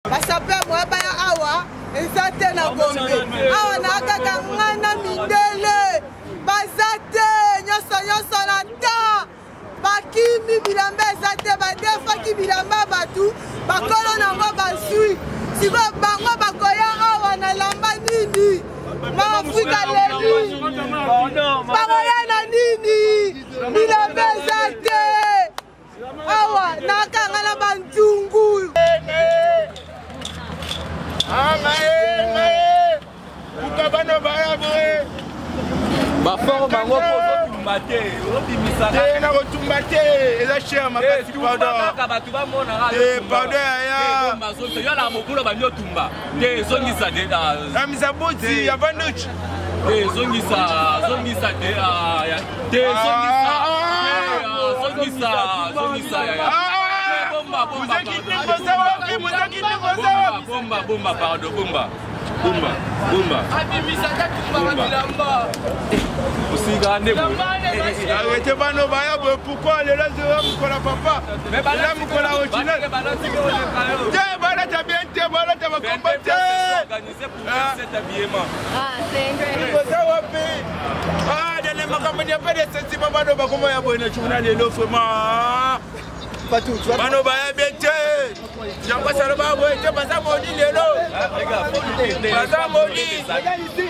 basaper moya baya awa eza te na Gombe awa na kaka ngana mindele baza te nyonso na ta bakimi bilamba eza te badefaki bilamba batu bakolo nango bazwi sikoyo bango bakoya awa na lamba nini maafrika leli bakoya na nini bilamba eza te awa nakanga na banzungu ukabana bayaboe baforo bango kotumba te obimisaka na kotumba te eza cher makasi pardon ya yala mokolo bandi otumba te ezongisa te amisa boti ya vanduch te zongisa te te bomba pardon bomba arrêtez bano baya pourquoi le là mukola papa là mukola original te bana ta bien te bana ta combattre organisé pour cet habillement dans les makambo n'y a pas de sentiment bano bakoma ya boina chuna lelo vraiment bano baya bien te j'envoie ça le bas te baza modi lelo baza modi regarde ici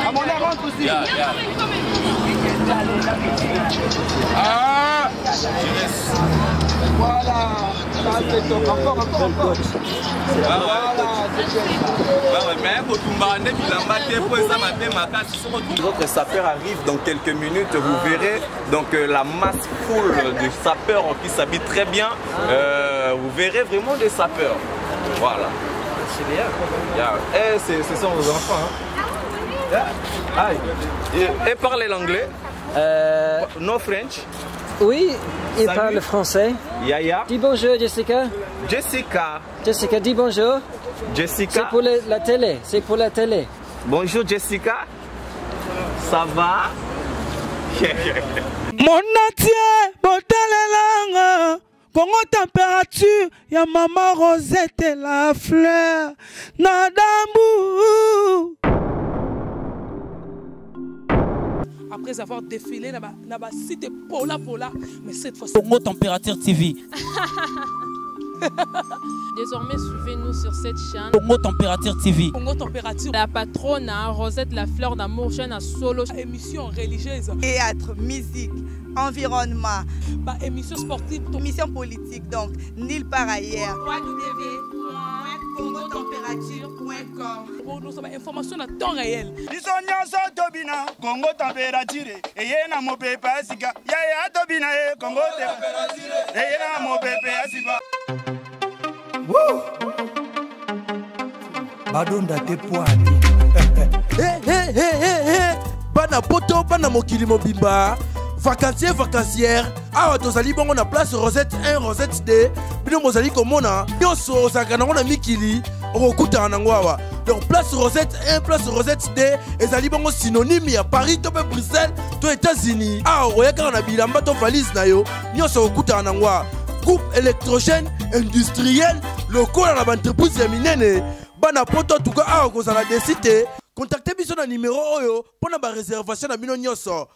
à mon rentre aussi ah voilà ça c'est top encore Votre sapeur arrive dans quelques minutes, vous verrez donc la masse full de sapeurs qui s'habillent très bien. Vous verrez vraiment des sapeurs. Voilà. Ce sont vos enfants. Hein? Et parlez l'anglais? No French? Oui, il parle français. Yaya. Dis bonjour, Jessica. Jessica. Jessica, dis bonjour. Jessica. C'est pour la télé. C'est pour la télé. Bonjour, Jessica. Ça va? Mon entier, botalelanga. Congo température, ya maman Rosette et la fleur. Nadambu. Après avoir défilé dans la cité Pola, mais cette fois Congo Température TV. Désormais, suivez-nous sur cette chaîne. Congo Température TV. Congo Température. La patronne, Rosette, la fleur d'amour, chaîne à solo. Émission religieuse. Théâtre, musique, environnement. Émission sportive. Émission politique, donc, nulle part ailleurs. www.congotempérature.com. Pour nous avons information à temps réel. Congo Température. Et y a mon pépé Asika. Yaya Tobina, Congo Température. Et y a mon pépé Asika. Badonda te poani. Bana poto, bana mokili mobimba. Vacancière. Awa tozali bongo na place Rosette 1, Rosette 2. Bino mozali komona. Nyonso osaka nango na mikili. Okuta nango awa. Donc place Rosette 1, place Rosette 2. Ezali bongo synonyme ya Paris to pe Bruxelles to États-Unis. Awa oyaka na bilamba to valise na yo. Nyonso okuta nango awa. Groupe électrogène industriel lokola na entreprise ya minene bana poto tuka awa kozala desite contactez biso na numéro oyo pona ba réservation na bino nyonso.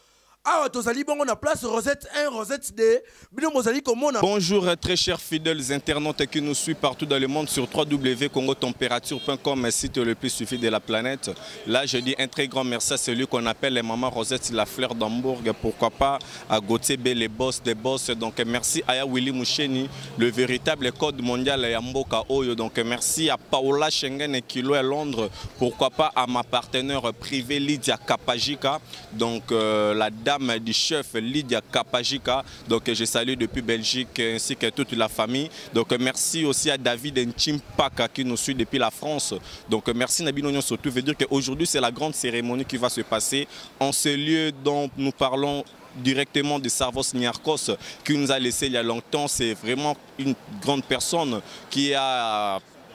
Bonjour très chers fidèles internautes qui nous suivent partout dans le monde sur www.congotempérature.com, site le plus suivi de la planète. Là je dis un très grand merci à celui qu'on appelle Maman Rosette, la fleur d'Hambourg, pourquoi pas à Gauthier B, les boss des boss. Donc merci à Willy Moucheni, le véritable code mondial Yamboka Oyo. Donc merci à Paola Schengen et Kilo à Londres, pourquoi pas à ma partenaire privée Lydia Kapajika, donc la dame du chef Lydia Kapajika, donc je salue depuis Belgique ainsi que toute la famille. Donc merci aussi à David Nchimpaka qui nous suit depuis la France. Donc merci Nabino Nyon surtout, veut dire qu'aujourd'hui c'est la grande cérémonie qui va se passer en ce lieu dont nous parlons directement de Sarvos Niarkos qui nous a laissé il y a longtemps. C'est vraiment une grande personne qui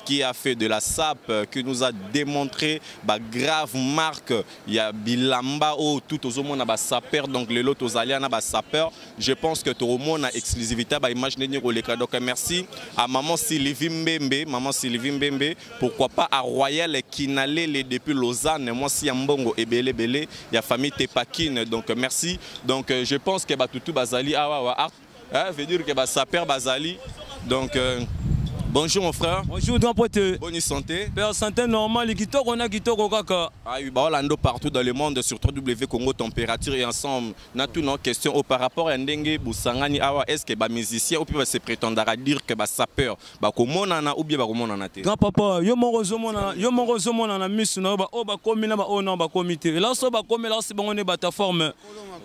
qui a fait de la SAP, qui nous a démontré bah, grave marque. Il y a Bilamba ou tout au monde a sapeur, donc les lots aux alliés a sapeur. Je pense que tout le monde a exclusivité bah image de donc merci à maman Sylvie Mbembe, pourquoi pas à Royal Kinalele depuis Lausanne, moi si Mbongo et Belé, il y a famille Tepakine, donc merci. Donc je pense que bah tout Bazali veut dire que bah sapeur Bazali, donc bonjour mon frère. Bonjour grand pote. Bonne santé. Père santé normal, on a kaka. Ah oui, bah on partout dans le monde sur 3W Congo température et ensemble. On a toutes nos questions par rapport à Ndenge Boussangani awa est-ce que bah musicien ou puis se prétendre à dire que bah sapeur bah comment on a ou bien bah comment on a. Grand papa, yo mon rozo na miss na ba o ba komi na ba o na ba comité. Là so ba komi là c'est bon on est bata forme.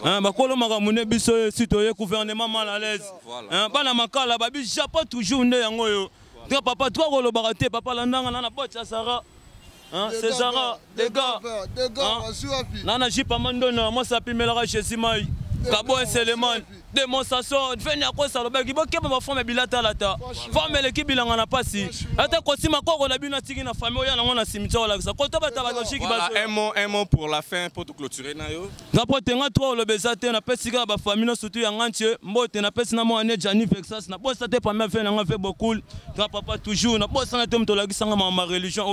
Hein ba kolo maka mune biso citoyen gouvernement mal à l'aise. Hein ba na makala ba bi Japon toujours né yango yo. Grand papa, toi, le baraté, papa, la nana, la botte, ça sera. C'est Zara, des gars. Nana, j'ai pas mandona, moi, ça pime la chez Simaï. Cabo et Seleman. Démonstration, venez à quoi ça, le bec, il va me faire bilata la ta. Forme l'équipe, il en a pas si. Attends, quand si ma corps, on a bu une tigre, la famille, on a cimetière là. Quand tu vas un mot pour la fin, pour tout clôturer. D'après toi, le bézate, on a pas si grave, la famille, surtout en entier. Moi, tu n'as pas si naman année, Gianni Texas, n'a pas été pas mal fait, on a fait beaucoup. Grand papa, toujours, n'a pas sans tombe de la guisson, ma religion,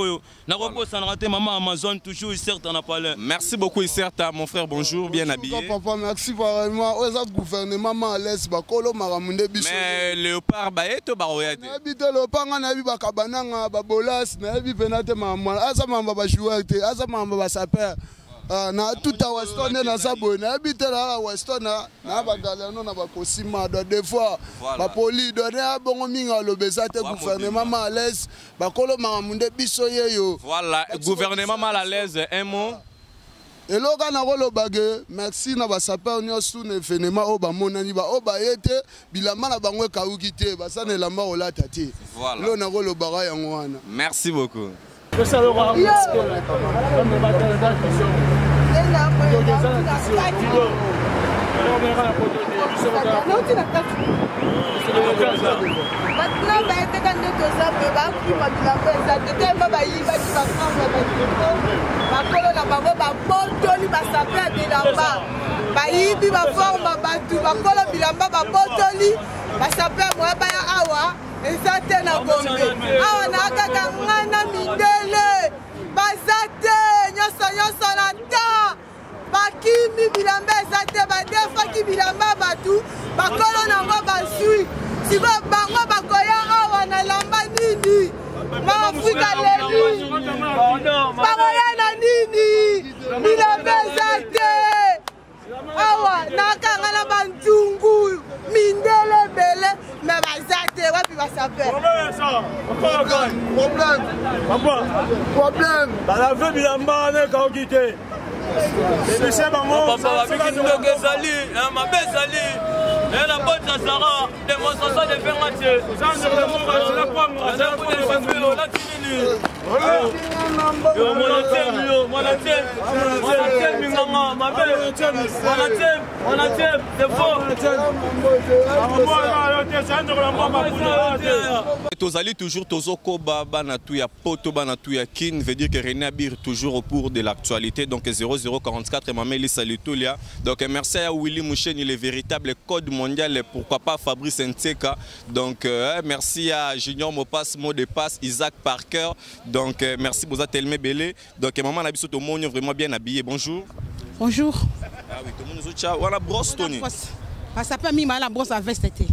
n'a pas sans rater maman Amazon, toujours, certes, on a parlé. Merci beaucoup, certes, mon frère, bonjour, bien habillé. Papa, merci vraiment. Au gouvernement. Mais léopard baeto baroyate. Habite léopard na bi bakabananga babolas na bi penate mama asa mama ba jouer asa mama ba saper na tout à Weston na sabone habite la Weston na ba galano na ba kosima des fois ba poli donner bongo minga lo bezate gouvernement mal à l'aise ba kolo maramunde biso yeyo. Voilà, gouvernement mal à l'aise, un mot. Et là, merci na basaper nyonso na événement o ba monani ba o ba yete bilama na bango kaukite ba sana la mort la tati. Voilà. Là na rolo bara yango wana. Merci beaucoup. Maintenant, bah, tu as des choses à faire, bah, tu vas la faire, ça te dit, bah, il va te prendre, bah, colo la babo, bah, botoli, bah, ça fait de là-bas, bah, il va forme, bah, tu vas colo bilamba, bah, botoli, bah, ça fait moi, bah, awa, et ça te na gombe, awa na kaka ngana mindele, bah, ça te, nyoso la ta. Bakimi bilamba ezate badefa ki bilamba batu bakolo nango basui sibo bango bakoya awa na lamba nini maafrika leli bakoya na nini bilamba ezate awa nakanga na bantungu mindele bele me bazate wapi basape Problème. La vie bilamba ne kaokite. Papa, ma belle et la bonne Sahara, démonstration de faire match. Tozali toujours Tozoko Baba Natouya Poto Banatouya Kin veut dire que René Abir toujours au cours de l'actualité donc 0044 Mameli Salitulia donc merci à Willy Moucheni le véritable code mondial pourquoi pas Fabrice Nteka donc merci à Junior Mopas mot de passe Isaac Parker donc merci Boza Telme Belé donc maman Nabiso tout le monde vraiment bien habillé bonjour. Bonjour. Ah oui tout le monde nous voilà brosse Tony. Ça peut mis la brosse à veste été.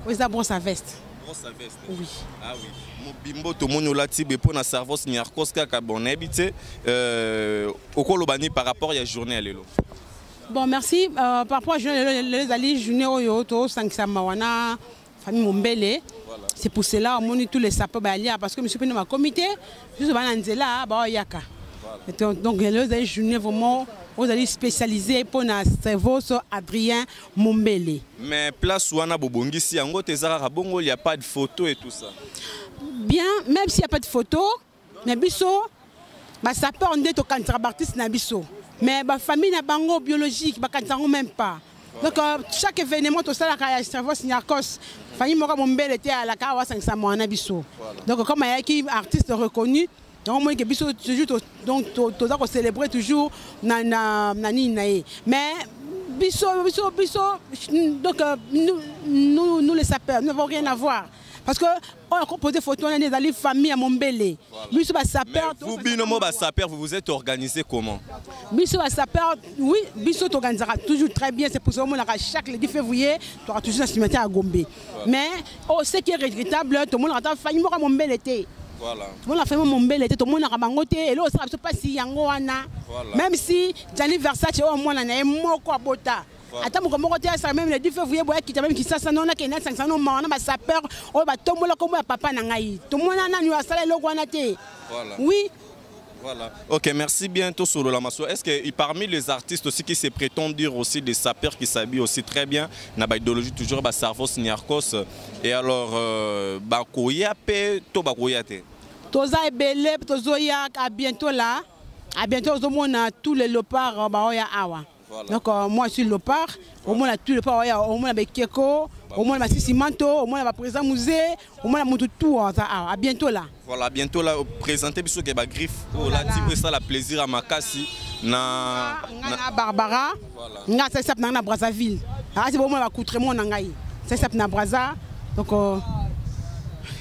Oui ça brosse à veste. Brosse à veste. Oui. Ah oui. Bimbo to monyo lati be pour na servos ni arkoska ka bon habité okolobani par rapport à la journée à l'élo. Bon merci par rapport à les alliés journée oyo to sankisama wana famille Mombele. C'est pour cela on monite tous les sapeurs balia parce que monsieur pena ma comité juste bananzela ba yaka. Donc les alliés journée vraiment aux alliés spécialisés pour na servos Adrien Mombele. Mais place wana bobongisi yango tezara bongo il y a pas de photo et tout ça. Bien, même s'il n'y a pas de photo, mais biso, ça peut en être au contrabaptiste na biso. Mais ma famille n'a pas de biologique, même pas. Donc chaque événement tout ça la cerveau Niarchos Fanny Mora Mombele était à la Kawa 500 mois en Abisso. Donc comme il y a qui artiste reconnu donc moi que Bisso toujours donc tout célébrer toujours nani nae mais Bisso donc nous les sapeurs ne vont rien avoir. Parce que on a composé photo, on a des familles à Mombele. Vous, Binomo Saper, vous vous êtes organisé comment? Bisso Saper, oui, Bisso t'organisera toujours très bien. C'est pour ça que chaque le 10 février, tu auras toujours un cimetière à Gombe. Mais ce qui est regrettable, tout le monde a fait à Mombele l'été. Voilà. Tout le monde a fait Mombele l'été, tout le monde a rabangoté. Et là, ça ne sait pas si Yangoana. Même si Gianni Versace, au moins, on a un mot quoi bota. Attends, je même le 10 février, qui même qui ça, non, on a 500 non, on a sapeur, on va tomber comme papa nangaï. Tout le monde a eu un salaire loguanate. Oui. Voilà. Ok, merci bien, Tosolo Lamasso. Est-ce que parmi les artistes aussi qui se prétendent dire aussi des sapeurs qui s'habillent aussi très bien, n'a pas idéologie toujours Sarvos Niarchos et alors Bakoya pe to Bakoya te. Toza ebele, tozoya à bientôt là. À bientôt on a tous les lopards baoya awa. Voilà. Donc moi je suis Lopard, au moins tous les parents, au moins avec Keko, au moins avec Simanto, au moins avec président musée, au moins avec tout à bientôt là. Voilà, à bientôt là présenter biso ke ba griffe là tu ça la plaisir à Makassi na Barbara. Nga ça sap na Brazzaville. Ah c'est au moins va coûter mon ngai. Ça sap na Brazza. Donc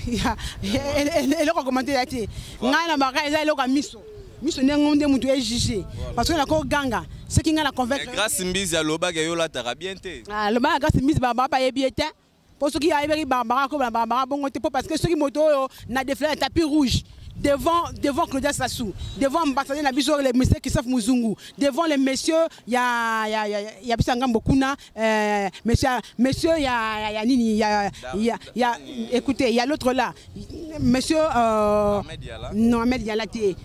et le commenter là tu. Nga na Barbara ça le miso. Miso nengonde mutu est jugé parce que na ko ganga. Ce qui a convaincre. Grâce Mbizi à Lobaga Yola Tarabiente. Ah, Lobaga grâce Mbizi Barbara pas ébiété. Pour ceux qui arrivent Barbara comme la Barbara bon parce que ceux qui moto na défilé un tapis rouge devant Claudia Sassou, devant ambassadeur na biso les messieurs qui savent Muzungu, devant les messieurs il y a bisanga Mbokuna monsieur il y a écoutez, il y a l'autre là. Monsieur non Ahmed Yalate.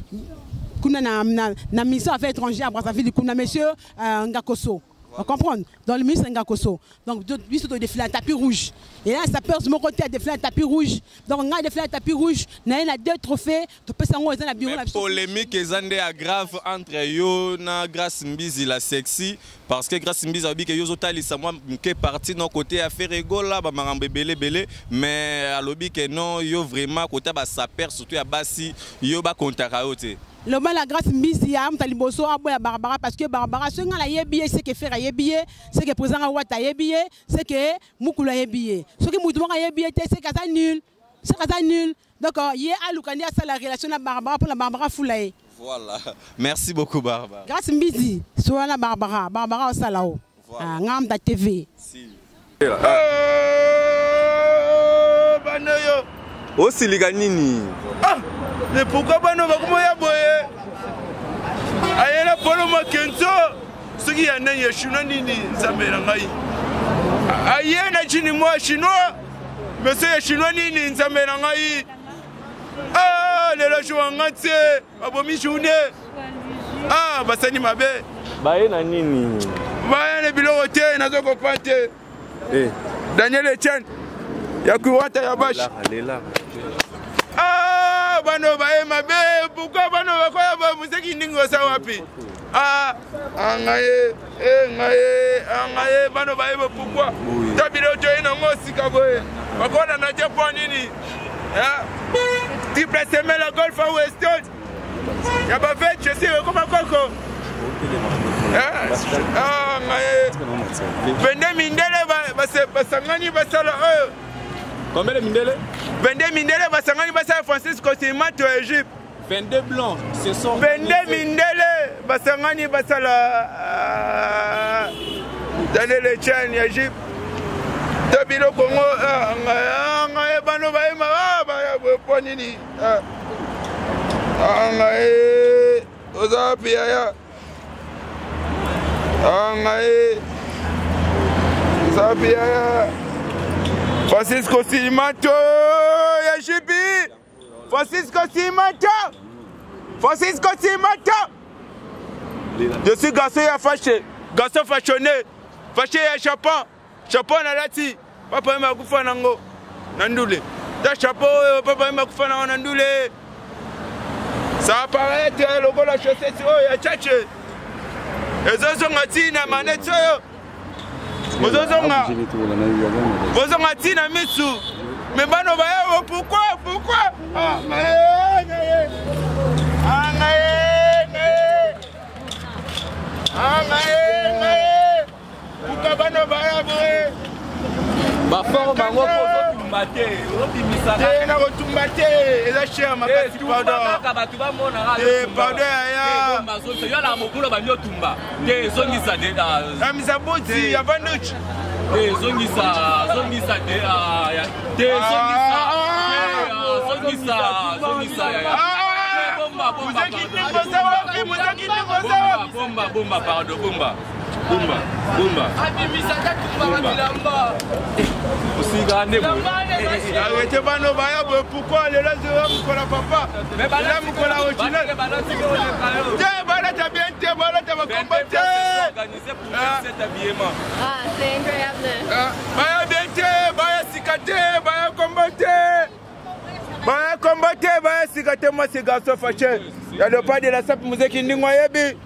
Kuna na mission affaires étrangères à Brazzaville, kuna monsieur Ngakoso. On comprend? Dans le ministre Ngakoso. Donc, lui, c'est défilé un tapis rouge. Et là, ça peur de mon côté à défiler un tapis rouge. Donc, on a défilé un tapis rouge. On a deux trophées. Tu peux savoir où ils ont polémique et zande aggrave entre yo na Grace Mbizi la sexy. Parce que Grace Mbizi a dit que yo zotali sa moi qui parti non côté affaire égola ba marambe belé mais à lobby que non yo vraiment côté ba sa père surtout à Bassi yo ba kontaka yote. Le mal la Grace Mbizi a Mtaliboso a boya Barbara parce que Barbara ce nga la yebiye c'est que faire yebiye c'est que président Wata yebiye c'est que Mukula yebiye ce que Moutouma yebiye c'est que ça nul donc hier à Lukani a ça la relation à Barbara pour la Barbara Foulaye. Voilà, merci beaucoup Barbara. Grace Mbizi soit la Barbara au salao ngam ta TV si banoyo aussi liganini mais pourquoi bano bakumoya boye ayela polo makenzo soki ya nani ya chinois nini nzambela ngai ayena chini moi chinois monsieur ya chinois nini nzambela ngai lelo jour ngati abomi journée basani mabe baye na nini baye ne biloko te nazoko pante Daniel Etienne ya kuwata ya bashi bano baye mabe pourquoi bano bakoya ba musiki ndingo sa wapi angaye bano baye pourquoi tabilo joye na ngosi kaboye bakola na Japon nini tu places la golf à Weston ya ba fait je sais comment koko Bende mindele basangani basala combien de mindele? 22 mindele basangani basala Francisco Simato Egypte. 22 blancs, ce sont 22 mindele basangani basala Daniel Etienne Egypte. Tabilo Congo ngaye bano baema ba ponini. Ngaye ozapia ya. Ngaye ozapia ya. Francisco Simato Yajibi. Francisco Simato. Je suis garçon fâché. Garçon fâchonné. Fâché à Japon. Japon na lati. Papa ma kufa nango. Nandule. Ta chapeau papa ma kufa nango nandule. Ça apparaît le logo la chaussette oh ya tchatche. Et ça sont ngati na manette yo. bozonga tina misu mais bano baya pourquoi pourquoi bano baya boye baforo bango kozotumbate otimisaka na kotumbate eza cher makasi pardon ya mazoto yo la mokolo banyo tumba te zongisa de na misabuti ya vanduchi te zongisa de ya te zongisa ya bomba pardon bomba arrêtez bano baya boye pourquoi lela zera mokola papa ela mokola original te balata bien te balata bakomba te baya bien te baya sika te baya komba te baya sika te moi c'est garçon fâché ya le pas de la sape muziki ndingo yebi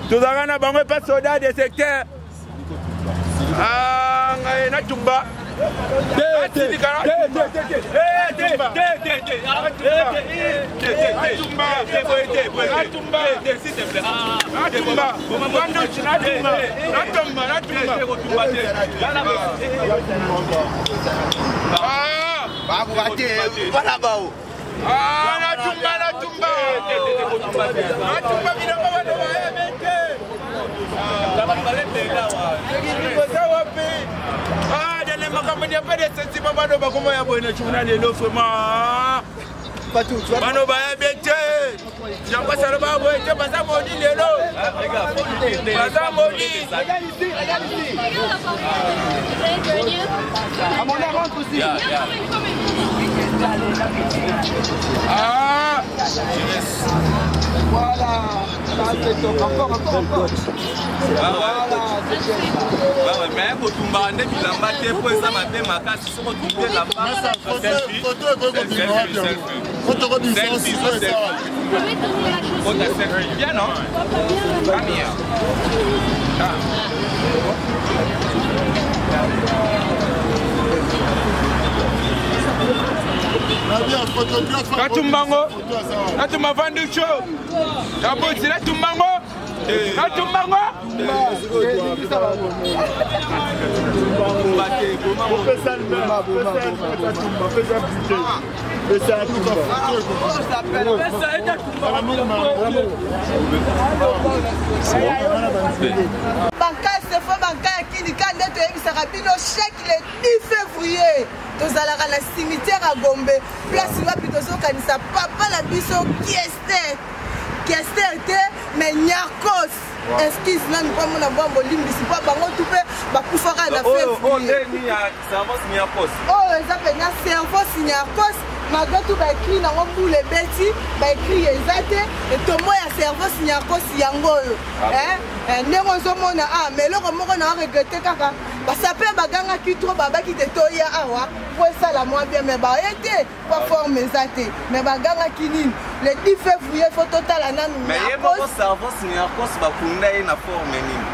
tozalaka na bango epa soda de secteur ngai na tumba bano baya bete yango sala ba boye te baza moni lelo baza moni voilà, encore. Mais pour tomber bilamba te po eza mabe makasi soko tombe la bien non Natumbango, natuma vandu show. Kaboti natumbango, natumbango. Bancaire, c'est faux bancaire qui dit quand tu es le chèque le 10 février. Tous à la cimetière à Gombe, place là plutôt ça kanisa papa la biso qui était mais Nyarkos. Excuse là nous pas mon bombo limbi c'est pas bango tout pe ba kufara na fait. Oh ni servance Nyarkos. Oh ça fait na servance Nyarkos. Malgré tout ba écrit na ngombu le beti ba écrit ezate et tomo ya servance Nyarkos yango ndenge ozomona mais eloko moko na regretter kaka basape baganga ki trop babaki te toya awa po esala mwa bien mais baete pas forme eza te mais baganga ki nini le 10 février faut totala nanu mais yeboko servance Nyarkos bakunda ye na forme nini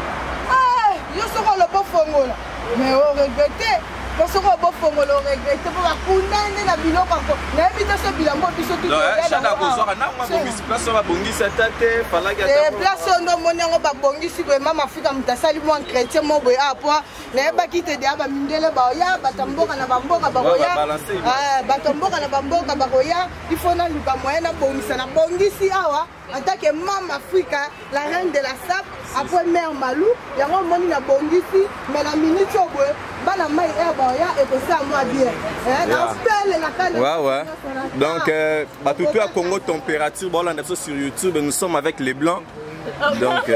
yo soko lo bo fongola mais o regretter parce que bon fongolo regrette pour la kundane na biloko ko na ebita so bilambo biso tout ya na ko zo na mwa bongisi place ba bongisa tate falaki ata place ndo monengo ba bongisi ko mama Afrika mutasali mo chrétien mo boy apwa na ebaki te dia ba mindele ba ya batamboka na bamboka ba ya batamboka na bamboka ba ya il faut na luka moyen na bongisa na bongisi awa en tant que maman Afrika la reine de la SAP après mère Malou yango moni na bongisi mais la minute au boy bana mai et que ça moi bien ouais. Donc tout à Congo température bon là sur YouTube nous sommes avec les blancs donc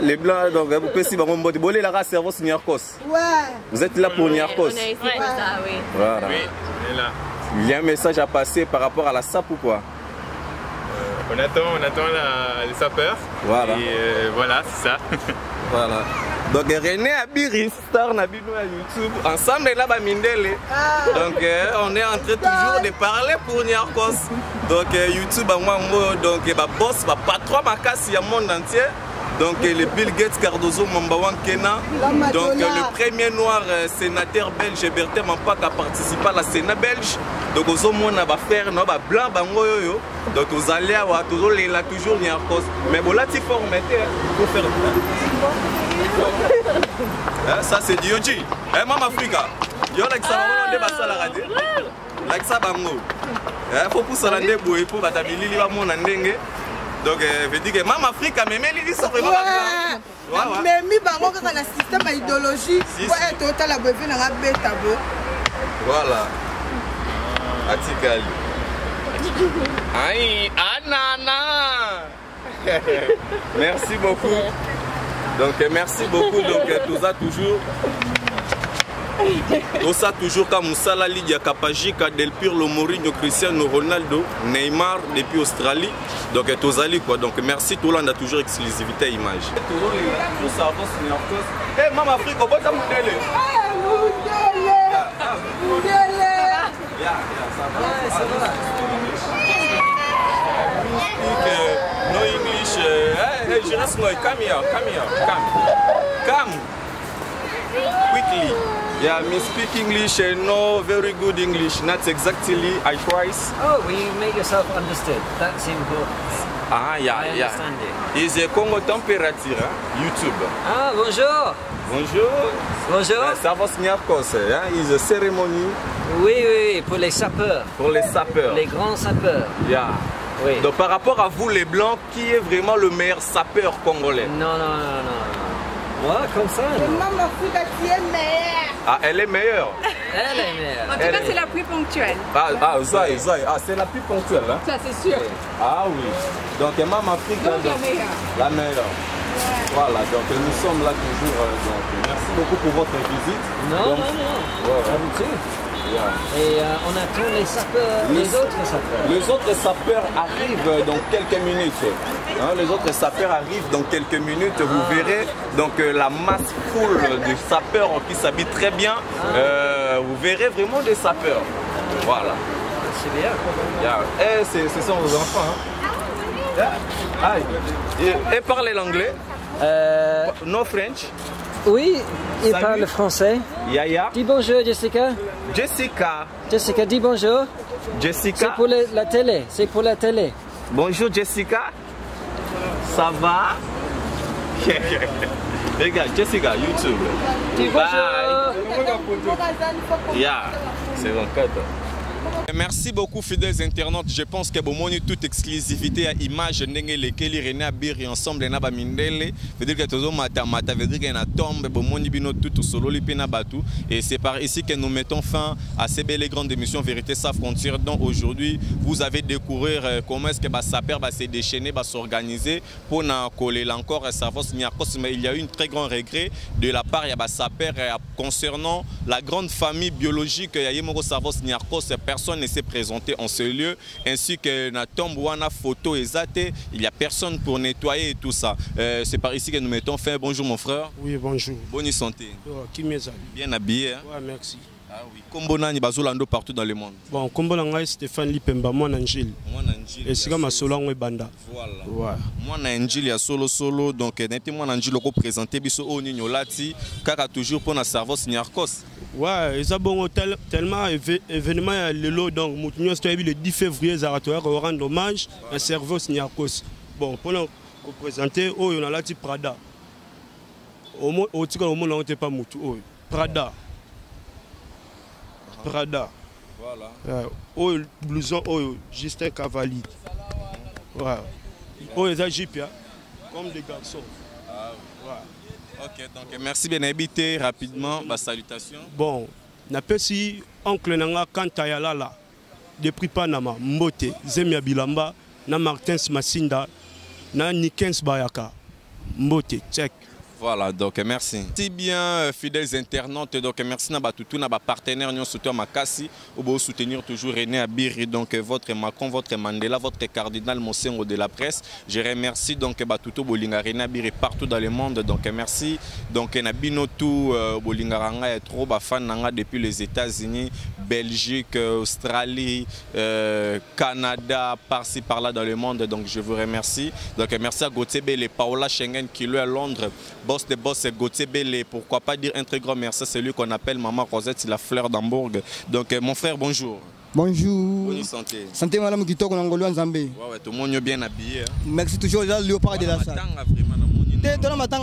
les blancs donc vous pouvez si bon bolé la service Nyarkos. Ouais. Vous êtes là pour Nyarkos. On est ici pour ça, oui. Voilà. Oui, on est là. Il y a un message à passer par rapport à la SAP ou quoi? On attend les sapeurs. Voilà. Et voilà, c'est ça. Voilà. Donc René Abiri, star na bino à YouTube, ensemble là ba mindele. Donc on est en train toujours de parler pour Nyarkos. Donc YouTube à moi donc ba boss, ba patron makasi ya monde entier. Donc le Bill Gates Cardozo Mambawan Kena. Donc le premier noir sénateur belge Bertin Mampak a participé à la Sénat belge. Donc aux hommes va faire no ba blanc bango yo. Donc aux alliés wa toujours là toujours ni en cause. Mais bon là tu formes pour faire ça c'est du Yoji. Eh Mama Africa. Yo like ça on de basala radio. Like ça bango. Faut pousser la ndebo et pour batabili li ba mona ndenge. Donc veut dire que Mama Africa mais les sont vraiment mais mi bango kaka na système idéologie pour être total la bébé na beta bo. Voilà. Atikali. Aïe, anana. Merci beaucoup. Donc merci beaucoup. Donc tout ça toujours. Tout ça toujours comme Moussala Lydia Kapajika, Del Pirlo, Mourinho, Cristiano Ronaldo, Neymar depuis Australie. Donc tout ça quoi. Donc merci tout le monde a toujours exclusivité image. Tout ça eh Mama Afrique, on va t'amouler. No English. Hey, je reste moi. Come here. Come. Quickly. Yeah, me speak English and no very good English. Not exactly. I try. Oh, will you make yourself understood? That's important. Ah, yeah. I understand it. Is a Congo température, hein? YouTube. Ah, bonjour. Bonjour. Ça va se Niakos, hein? Is a ceremony. Oui, pour les sapeurs. Pour les sapeurs. Les grands sapeurs. Yeah. Oui. Donc par rapport à vous les blancs, qui est vraiment le meilleur sapeur congolais? Non. Moi, comme ça. Maman Africa qui est meilleure. Ah, elle est meilleure. Elle est meilleure. En tout cas, c'est la plus ponctuelle. Zoï. Ah, c'est la plus ponctuelle. Hein? Ça, c'est sûr. Ah oui. Donc, Maman Africa. Donc, la meilleure. La meilleure. Ouais. Voilà, donc nous sommes là toujours. Donc, merci beaucoup pour votre visite. Non. Ouais. Et on attend les sapeurs, les autres sapeurs. Les autres sapeurs arrivent dans quelques minutes. Hein, les autres sapeurs arrivent dans quelques minutes. Vous verrez donc la masse full de sapeurs qui s'habillent très bien. Vous verrez vraiment des sapeurs. Voilà. C'est bien. Et ce sont vos enfants. Hein? Et parlez l'anglais? No French? Oui, il parle français. Yaya. Dis bonjour, Jessica. Jessica, dis bonjour. Jessica. C'est pour la télé. C'est pour la télé. Bonjour Jessica. Ça va? Regarde, Jessica, YouTube. Dis bonjour. Yeah, c'est bon, merci beaucoup fidèles internautes. Je pense que bon moni toute exclusivité à image ndenge lesquels René Abiri ensemble na ba mindele veut dire que tozo mata veut dire que na tombe bon moni bino tout solo lipe na batu et c'est par ici que nous mettons fin à ces belles grandes émissions Vérité sans frontières. Donc aujourd'hui vous avez découvrir comment est-ce que ba saper ba se déchaîner ba s'organiser pour na coller encore savoir mais il y a eu un très grand regret de la part ya ba saper concernant la grande famille biologique ya yemoko savoir personne ne s'est présenté en ce lieu, ainsi que na tombe wana photo exate, il n'y a personne pour nettoyer et tout ça. C'est par ici que nous mettons fin. Bonjour mon frère. Oui, bonjour. Bonne santé. Qui m'est bien habillé. Hein? Ouais, merci. Ah oui. Kombonani bazolando partout dans le monde. Bon, Kombonanga Stéphane Lipemba, moi Angile. Et c'est comme Solangwe Banda. Voilà. Moi Angile ya solo donc n'était moi Angile ko présenter biso o ninyo lati kaka toujours pour na service Niarkos. Ouais, ils ont bon tellement événement à l'élo donc Moutinho c'était le 10 février Zaratoire rendre hommage à service Niarkos. Bon, pour nous présenter oh on a lati Prada. Au tika au monde on était pas Moutou oh Prada. Voilà. Oh blouson oh Justin Cavalli. Ouais. Oh les Égyptiens comme des garçons. Ah oui. Ouais. Ok, donc merci bien habité rapidement, ma salutation. Bon, n'appelle si oncle Nanga Kantayalala depuis Panama, Mbote, Zemia Bilamba, na Martins Masinda, na Nikens Bayaka, Mbote, check. Voilà, donc merci. Si bien, fidèles internautes, donc merci à tous nos partenaires, nous soutenons Makassi, ou soutenir toujours René Abiri, donc votre Macron, votre Mandela, votre cardinal Monsengo de la presse. Je remercie donc tout Bolinga René Abiri partout dans le monde, donc merci. Donc Nabino tout Bolinga Ranga est trop fan depuis les États-Unis, Belgique, Australie, Canada, par-ci par-là dans le monde. Donc je vous remercie. Donc merci à Gauthier Bele, Paola Schengen qui est à Londres. Boss de boss, Gauthier Bele, pourquoi pas dire un très grand merci à celui qu'on appelle Maman Rosette, la fleur d'Hambourg. Donc mon frère, bonjour. Bonjour. Bonne santé. Santé madame Kitoko Nangolo Nzambe. Ouais, tout le monde est bien habillé. Merci toujours aux léopards de la salle. Dans le matin,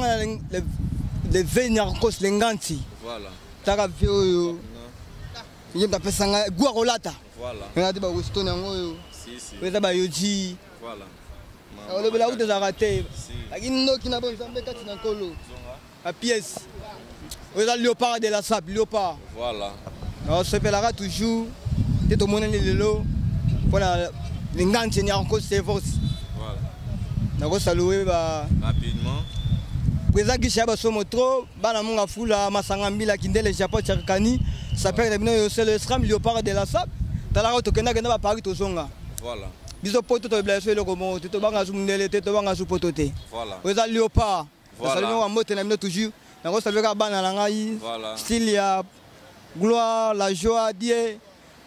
les vénarcos, les ganti. Voilà. Taravio. Il y a des personnes qui Guarolata. Voilà. Il y a des Weston Angoyo. Si, si. Il y a des Yoji. Voilà. On a des ratés. Il y a qui n'a pas de la pièce. On a le léopard de la sable, léopard. Voilà. On se rappellera toujours. Tout le monde est là. Voilà. Les ganti, il y a encore ces forces. Voilà. On a salué rapidement. Président Guichaba Somotro, Banamunga Fula, Masangambila, Kindele, Japon, Tchakani, ça perd le SRAM, léopard de la sable. Talaro Tokena, Gana, Paris, Tozonga. Voilà. Biso poto to blessé le romo, to banga sumnele, to banga supotote. Voilà. Président léopard. Voilà. Saluons à moto, na toujours. Na ko saluer Bana Langai. Voilà. Style ya gloire, la joie, Dieu.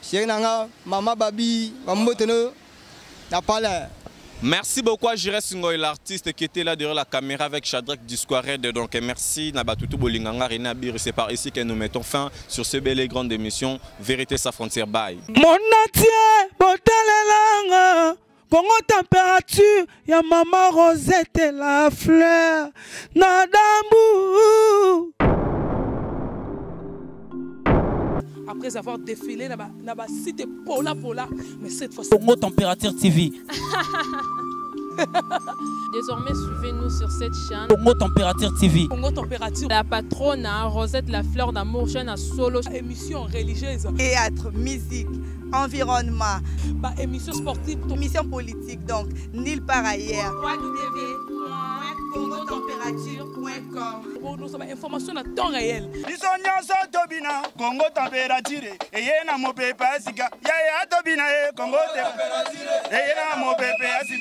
Chénanga, Mama Babi, Mamoto no. Na pala. Merci beaucoup à Jire Singoy, l'artiste qui était là derrière la caméra avec Shadrach Disquared. Donc merci Nabatutu Bolinganga René Abiri. C'est par ici que nous mettons fin sur ce bel et grande émission Vérité sa frontière. Bye. Mon atier, botalelanga, Congo température, ya maman Rosette la fleur, Nadambu. Après avoir défilé dans la cité Pola, mais cette fois-ci... Congo Température TV. Désormais, suivez-nous sur cette chaîne. Congo Température TV. Congo Température. La patronne, Rosette la fleur d'amour, chaîne à solo. Émission religieuse. Théâtre, musique, environnement. Émission sportive. Émission politique, donc, nulle part ailleurs. www.congotempérature.com. Pour nous avoir information à temps réel. Congo Température. Et il y a un mot Congo Température.